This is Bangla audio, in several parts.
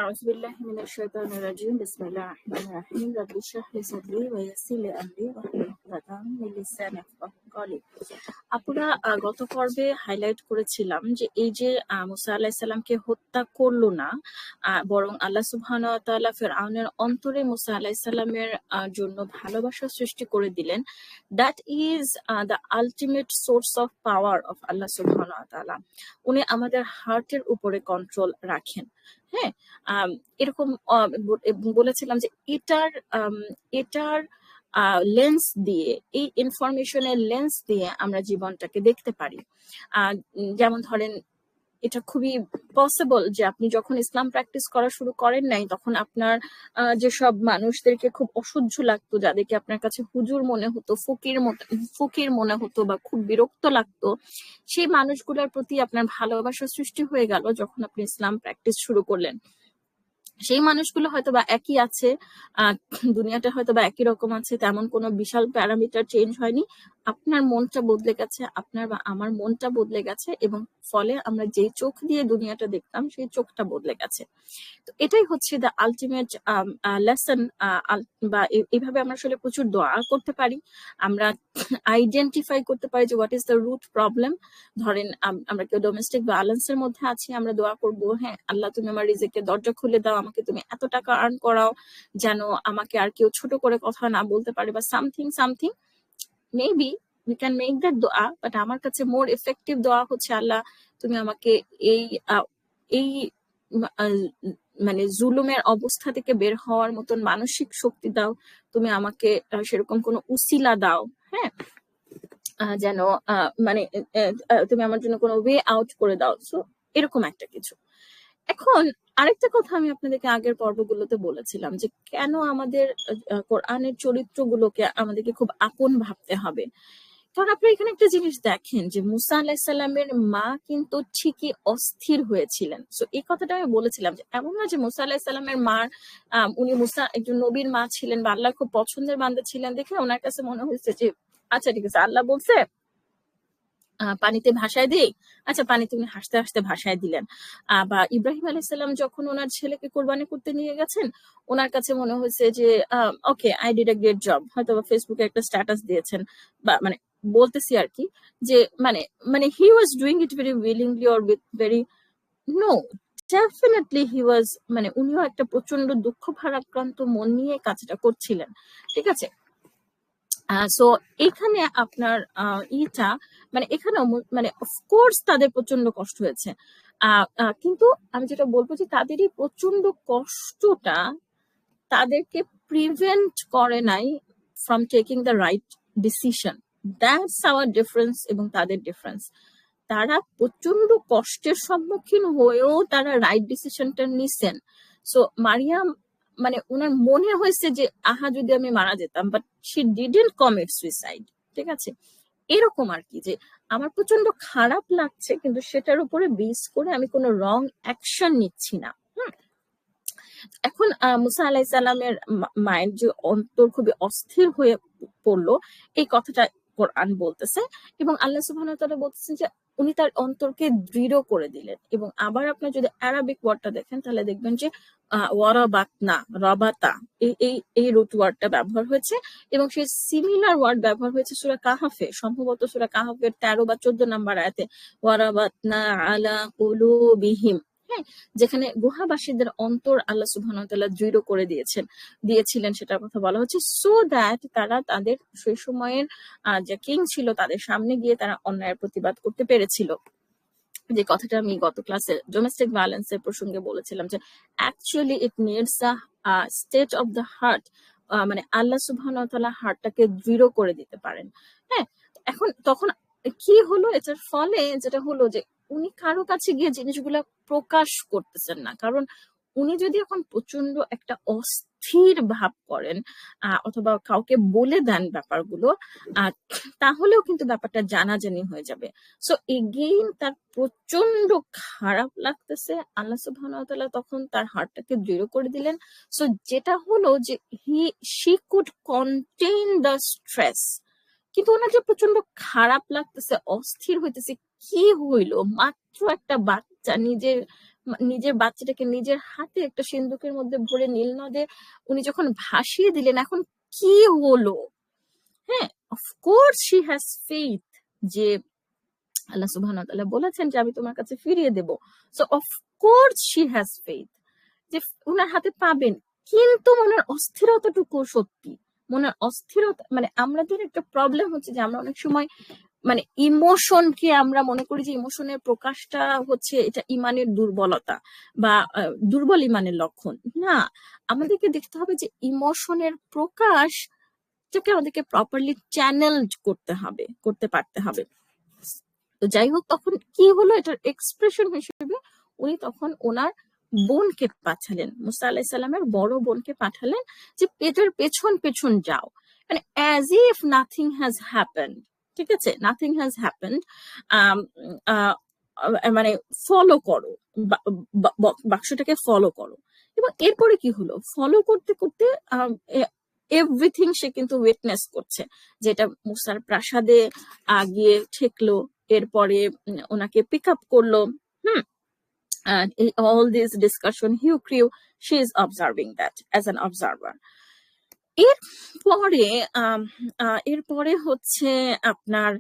أعوذ بالله من الشيطان الرجيم بسم الله الرحمن الرحيم رب اشرح لي صدري ويسر لي أمري واحلل عقدة من লিসানি ইয়াফকাহু কওলি। আপুরা, গত পর্বে হাইলাইট করেছিলাম যে এই যে মুসা আলাইহিস সালামকে হত্যা করলো না, বরং আল্লাহ সুবহানাহু ওয়া তাআলা ফিরআউনের অন্তরে মুসা আলাইহিস সালামের জন্য ভালোবাসা সৃষ্টি করে দিলেন। That is the ultimate source of power of Allah সুবহানাহু ওয়া তাআলা। উনি আমাদের হার্টের উপরে কন্ট্রোল রাখেন। হ্যাঁ, এরকম বলেছিলাম যে এটার লেন্স দিয়ে, এই ইনফরমেশনের লেন্স দিয়ে আমরা জীবনটাকে দেখতে পারি। যেমন ধরেন, এটা খুবই পসিবল যে আপনি যখন ইসলাম প্র্যাকটিস করা শুরু করেন নাই, তখন আপনার যেসব মানুষদেরকে খুব অসহ্য লাগতো, যাদেরকে আপনার কাছে হুজুর মনে হতো, ফকির মনে হতো বা খুব বিরক্ত লাগতো, সেই মানুষগুলোর প্রতি আপনার ভালোবাসা সৃষ্টি হয়ে গেল যখন আপনি ইসলাম প্র্যাকটিস শুরু করলেন। সেই মানুষগুলো হয়তো বা একই আছে, দুনিয়াটা হয়তো বা একই রকম আছে, তেমন কোনো বিশাল প্যারামিটার চেঞ্জ হয়নি। আপনার মনটা বদলে গেছে, আপনার বা আমার মনটা বদলে গেছে, এবং ফলে আমরা যেই চোখ দিয়ে দুনিয়াটা দেখতাম সেই চোখটা বদলে গেছে। তো এটাই হচ্ছে দ্য আলটিমেট লেসন। বা এইভাবে আমরা আসলে প্রচুর দোয়া করতে পারি, আমরা আইডেন্টিফাই করতে পারি যে what is the root problem. ধরেন আমরা কেউ ডোমেস্টিক ভায়োলেন্সের মধ্যে আছি, আমরা দোয়া করবো, হ্যাঁ আল্লাহ তুমি আমার রিজিকের দরজা খুলে দাও, আমাকে তুমি এত টাকা আর্ন করাও যেন আমাকে আর কেউ ছোট করে কথা না বলতে পারে, বা something something. Maybe we can make that দোয়া, বাট আমার কাছে মোর এফেক্টিভ দোয়া হচ্ছে আল্লাহ তুমি আমাকে এই এই মানে জুলুমের অবস্থা থেকে বের হওয়ার মতন মানসিক শক্তি দাও, তুমি আমাকে সেরকম কোনো উসিলা দাও, হ্যাঁ যেন মানে তুমি আমার জন্য কোনো ওয়ে আউট করে দাও। সো এরকম একটা কিছু। এখন আরেকটা কথা আমি আপনাদেরকে আগের পর্বগুলোতে বলেছিলাম যে কেন আমাদের কোরআনের চরিত্রগুলোকে আমাদেরকে খুব আপন ভাবতে হবে। কারণ আপনি এখানে একটা জিনিস দেখেন যে মুসা আলাইহিস সালামের মা কিন্তু ঠিকই অস্থির হয়েছিলেন। সো এই কথাটা আমি বলেছিলাম যে এমন না যে মুসা আলাইহিস সালামের মার উনি মুসা একজন নবীর মা ছিলেন বা আল্লাহর খুব পছন্দের বান্দা ছিলেন দেখে ওনার কাছে মনে হয়েছে যে আচ্ছা ঠিক আছে, আল্লাহ বলছে পানিতে ভাসায় দিই, আচ্ছা পানিতে উনি হাসতে হাসতে ভাসায় দিলেন। বা ইব্রাহিম আলাইহিস সালাম যখন ওনার ছেলেকে কোরবানি করতে নিয়ে গেছেন, ওনার কাছে মনে হয়েছে যে okay I did a great job, হয়তো ফেসবুকে একটা স্ট্যাটাস দিয়েছেন, বা মানে বলতেছি আর কি যে মানে মানে he was doing it very willingly or with very no, definitely he was, মানে উনিও একটা প্রচন্ড দুঃখ ভারাক্রান্ত মন নিয়ে কাজটা করছিলেন। ঠিক আছে, সো এখানে আপনার ইটা মানে এখানেও মানে অফকোর্স তাদের প্রচন্ড কষ্ট হয়েছে, কিন্তু আমি যেটা বলবো যে তাদেরই প্রচন্ড কষ্টটা তাদেরকে প্রিভেন্ট করে নাই from taking the right decision. That's our difference এবং তাদের ডিফারেন্স। তারা প্রচন্ড কষ্টের সম্মুখীন হয়েও তারা রাইট ডিসিশনটা নিছেন। সো মারিয়াম মানে ওনার মনে হয়েছে যে আহা যদি আমি মারা যেতাম, but she didn't commit suicide. ঠিক আছে, এরকম আর কি যে আমার প্রচন্ড খারাপ লাগছে কিন্তু সেটার উপরে বেস করে আমি কোনো রং অ্যাকশন নিচ্ছি না। এখন মুসা আলাইহিস সালামের মায়ের যে অন্তর খুবই অস্থির হয়ে পড়লো, এই কথাটা কোরআন বলতেছে, এবং আল্লাহ সুবহানাহু ওয়া তাআলা বলতেছেন যে উনি তার অন্তরকে দৃঢ় করে দিলেন। এবং আবার আপনার যদি আরবিক ওয়ার্ডটা দেখেন তাহলে দেখবেন যে ওয়ারাবাতনা, রবাতা, এই রুট ওয়ার্ডটা ব্যবহার হয়েছে, এবং সেই সিমিলার ওয়ার্ড ব্যবহার হয়েছে সূরা কাহাফে, সম্ভবত সূরা কাহাফের 13 বা 14 নম্বর আয়াতে, ওয়ারাবাতনা আলা কুলুবিহিম, হ্যাঁ, যেখানে গুহাবাসীদের অন্তর আল্লাহ সুবহানাহু ওয়া তাআলা দৃঢ় করে দিয়েছিলেন সেটার কথা বলা হচ্ছে, সো দ্যাট তারা তাদের সেই সময়ের যে কিং ছিল তাদের সামনে গিয়ে তারা অন্যায়ের প্রতিবাদ করতে পেরেছিল। যে কথাটা আমি গত ক্লাসে ডোমেস্টিক ভায়োলেন্সের প্রসঙ্গে বলেছিলাম যে actually it needs a state of the heart, মানে আল্লাহ সুবহানাহু ওয়া তাআলা হার্টটাকে দৃঢ় করে দিতে পারেন। হ্যাঁ, এখন তখন কি হলো, এটার ফলে যেটা হলো যে উনি কারো কাছে গিয়ে জিনিসগুলো প্রকাশ করতেছেন না। কারণ উনি যদি এখন প্রচন্ড একটা অস্থির ভাব করেন অথবা কাউকে বলে দেন ব্যাপারগুলো, তাহলেও কিন্তু ব্যাপারটা জানাজানি হয়ে যাবে। সো এগেইন তার প্রচন্ড খারাপ লাগতেছে, আল্লাহ সুবহানাহু ওয়া তাআলা তখন তার হার্টটাকে দৃঢ় করে দিলেন। সো যেটা হলো যে she could contain the stress. কিন্তু ওনার যে প্রচন্ড খারাপ লাগতেছে, অস্থির হইতেছে, কি হইলো, মাত্র একটা বাচ্চা নিজের নিজের বাচ্চাটাকে নিজের হাতে একটা সিন্দুকের মধ্যে ভরে নীল নদে উনি যখন ভাসিয়ে দিলেন, এখন কি হলো? হ্যাঁ, অফকোর্স শি হ্যাজ ফেইথ যে আল্লাহ সুবহানাহু ওয়া তাআলা বলেছেন যে আমি তোমার কাছে ফিরিয়ে দেব। So of course she has faith যে উনার হাতে পাবেন। কিন্তু মনের অস্থিরতাটুকু সত্যি। মনের অস্থিরতা মানে আমাদের একটা প্রবলেম হচ্ছে যে আমরা অনেক সময় মানে ইমোশনকে আমরা মনে করি যে ইমোশনের প্রকাশটা হচ্ছে এটা ইমানের দুর্বলতা বা দুর্বল ইমানের লক্ষণ। না, আমাদেরকে দেখতে হবে যে ইমোশনের প্রকাশ আমাদেরকে প্রপারলি চ্যানেল করতে পারতে হবে। তো যাই হোক, তখন কি হলো, এটার এক্সপ্রেশন হিসেবে উনি তখন ওনার বোনকে পাঠালেন, মুসা আলাইহিস সালামের বড় বোনকে পাঠালেন যে পেটের পেছন পেছন যাও, মানে as if nothing has happened. ঠিক আছে, নাথিং হ্যাজ হ্যাপেন্ড, মানে ফলো করো, বাক্সটাকে ফলো করো। এবং এরপরে কি হলো, ফলো করতে করতে এভরিথিং সে কিন্তু উইটনেস করছে, যেটা মুসার প্রাসাদে গিয়ে ঠেকলো, এরপরে ওনাকে পিক আপ করলো। হুম, all this discussion Hugh Crew, she is observing that as an observer. এরপরে হচ্ছে আপনার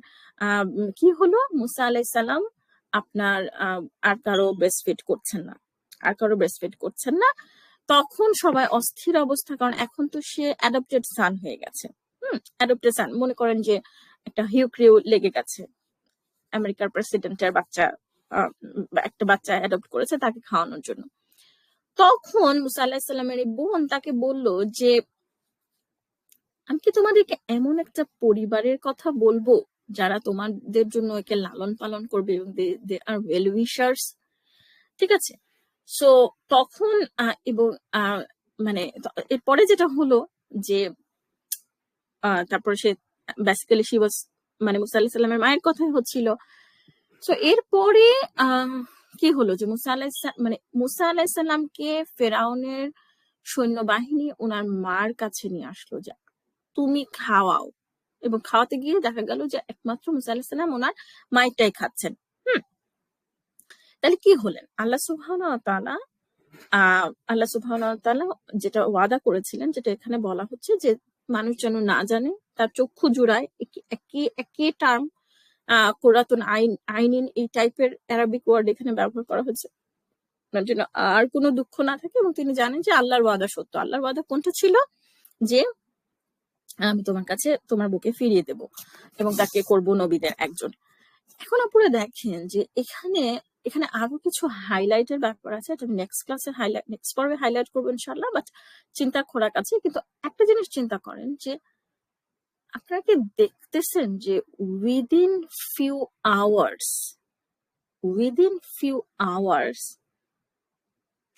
কি হলো, মুসা আলাইহিস সালাম আপনার আর কারো ব্রেস্টফিড করছেন না, তখন সবাই অস্থির অবস্থা, কারণ এখন তো সে অ্যাডপ্টেড সান হয়ে গেছে। অ্যাডপ্টেড সান, মনে করেন যে একটা হিউ ক্রিউ লেগে গেছে, আমেরিকার প্রেসিডেন্টের বাচ্চা, একটা বাচ্চা অ্যাডপ্ট করেছে তাকে খাওয়ানোর জন্য। তখন মুসা আলাইহিস সালামের বোন তাকে বলল যে আমি কি তোমাদেরকে এমন একটা পরিবারের কথা বলবো যারা তোমাদের জন্য একে লালন পালন করবে এবং দে আর ওয়েল উইশার্স। ঠিক আছে, সো তখন এবং মানে এরপরে যেটা হলো যে তারপরে সে বেসিক্যালি শি ওয়াজ, মানে মুসা আলাইহিস সালামের মায়ের কথাই হচ্ছিল। সো এরপরে কি হলো যে মুসা আলাইহিস সালামকে ফেরাউনের সৈন্যবাহিনী ওনার মার কাছে নিয়ে আসলো যে তুমি খাওয়াও, এবং খাওয়াতে গিয়ে দেখা গেল যে একমাত্র মুসা আলাইহিস সালাম ওনার মাইটাই খাচ্ছেন। তাহলে কি হলেন, আল্লাহ সুবহানাহু ওয়া তাআলা যেটা ওয়াদা করেছিলেন, যেটা এখানে বলা হচ্ছে যে মানুষ যেন না জানে, তার চক্ষু জোড়ায় একই টার্ম কুরাতুন আইনিন এই টাইপের অ্যারাবিক ওয়ার্ড এখানে ব্যবহার করা হচ্ছে, আপনার জন্য আর কোনো দুঃখ না থাকে, এবং তিনি জানেন যে আল্লাহর ওয়াদা সত্য। আল্লাহর ওয়াদা কোনটা ছিল, যে আমি তোমার কাছে তোমার বুকে ফিরিয়ে দেব এবং তাকে করব নবীদের একজন। এখন আপনারা দেখেন যে এখানে আরো কিছু হাইলাইটের ব্যাপার আছে, এটা নেক্সট পর্বে হাইলাইট করবো ইনশাআল্লাহ, বাট চিন্তা খোরাক আছে। কিন্তু একটা জিনিস চিন্তা করেন যে আপনারা কি দেখতেছেন যে উইদিন ফিউ আওয়ার্স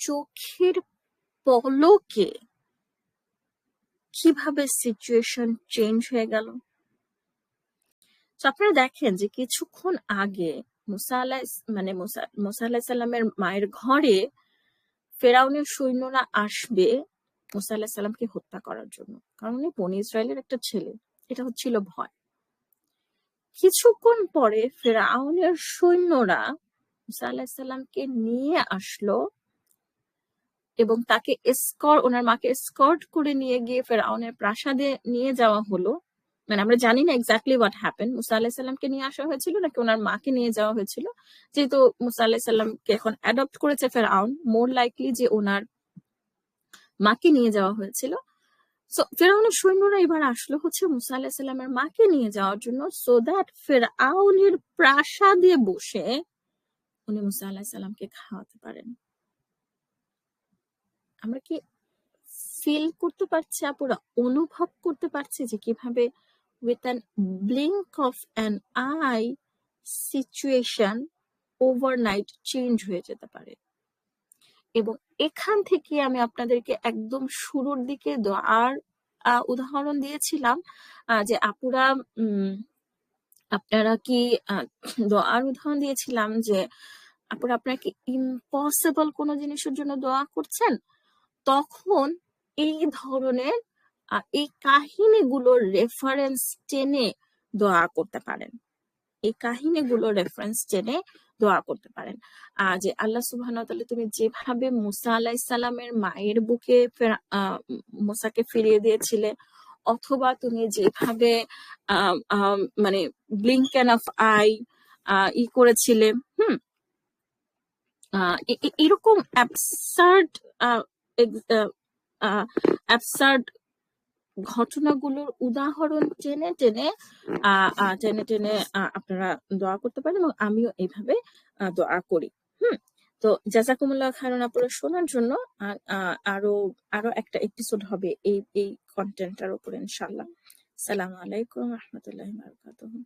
চোখের পলকে কিভাবে সিচুয়েশন চেঞ্জ হয়ে গেল। আপনারা দেখেন যে কিছুক্ষণ আগে মুসা আলাইহিস সালামের মায়ের ঘরে ফেরাউনের সৈন্যরা আসবে মুসা আলাইহিস সালামকে হত্যা করার জন্য, কারণ উনি বনি ইসরায়েলের একটা ছেলে, এটা হচ্ছিল ভয়। কিছুক্ষণ পরে ফেরাউনের সৈন্যরা মুসা আলাইহিস সালামকে নিয়ে আসলো এবং তাকে ওনার মাকে এসকর্ট করে নিয়ে গিয়ে ফেরাউনের প্রাসাদে নিয়ে যাওয়া হলো। মানে আমরা জানি না এক্স্যাক্টলি হোয়াট হ্যাপেন, মুসা আলাইহিস সালামকে নিয়ে আসা হয়েছিল নাকি ওনার মাকে নিয়ে যাওয়া হয়েছিল। যেহেতু মুসা আলাইহিস সালামকে এখন অ্যাডপ্ট করেছে ফেরাউন, মোর লাইকলি যে ওনার মাকে নিয়ে যাওয়া হয়েছিল। সো ফেরাউনের সৈন্যরা এবার আসলো হচ্ছে মুসা আলাইহিস সালামের মাকে নিয়ে যাওয়ার জন্য, সো দ্যাট ফেরাউনের প্রাসাদে বসে উনি মুসা আলাইহিস সালামকে খাওয়াতে পারেন। আমরা কি ফিল করতে পারছি, আপুরা অনুভব করতে পারছি যে কিভাবে with an blink of an eye situation overnight change হয়ে যেতে পারে। এবং এখান থেকে আমি আপনাদেরকে একদম শুরুর দিকে দোয়ার উদাহরণ দিয়েছিলাম যে আপুরা আপনারা কি দোয়ার উদাহরণ দিয়েছিলাম যে আপুরা আপনারা কি ইম্পসিবল কোনো জিনিসের জন্য দোয়া করছেন, তখন এই ধরনের এই কাহিনীগুলোর রেফারেন্স টেনে দোয়া করতে পারেন। এই কাহিনীগুলোর রেফারেন্স টেনে দোয়া করতে পারেন। যে আল্লাহ সুবহানাহু ওয়া তাআলা তুমি যেভাবে মুসা আলাইহিস সালামের মায়ের বুকে মুসাকে ফিরিয়ে দিয়েছিলে, অথবা তুমি যেভাবে মানে ব্লিঙ্কেন অফ আই করেছিলে, হুম, এরকম অ্যাবসার্ড অ্যাবসার্ড ঘটনাগুলোর উদাহরণ টেনে টেনে আপনারা দোয়া করতে পারেন, এবং আমিও এইভাবে দোয়া করি। হুম। তো জাযাকুমুল্লাহ খায়রান আপুরা, শোনার জন্য। আরো আরো একটা এপিসোড হবে এই কন্টেন্টটার উপরে ইনশাআল্লাহ। আসসালামু আলাইকুম ওয়া রাহমাতুল্লাহি ওয়া বারাকাতুহু।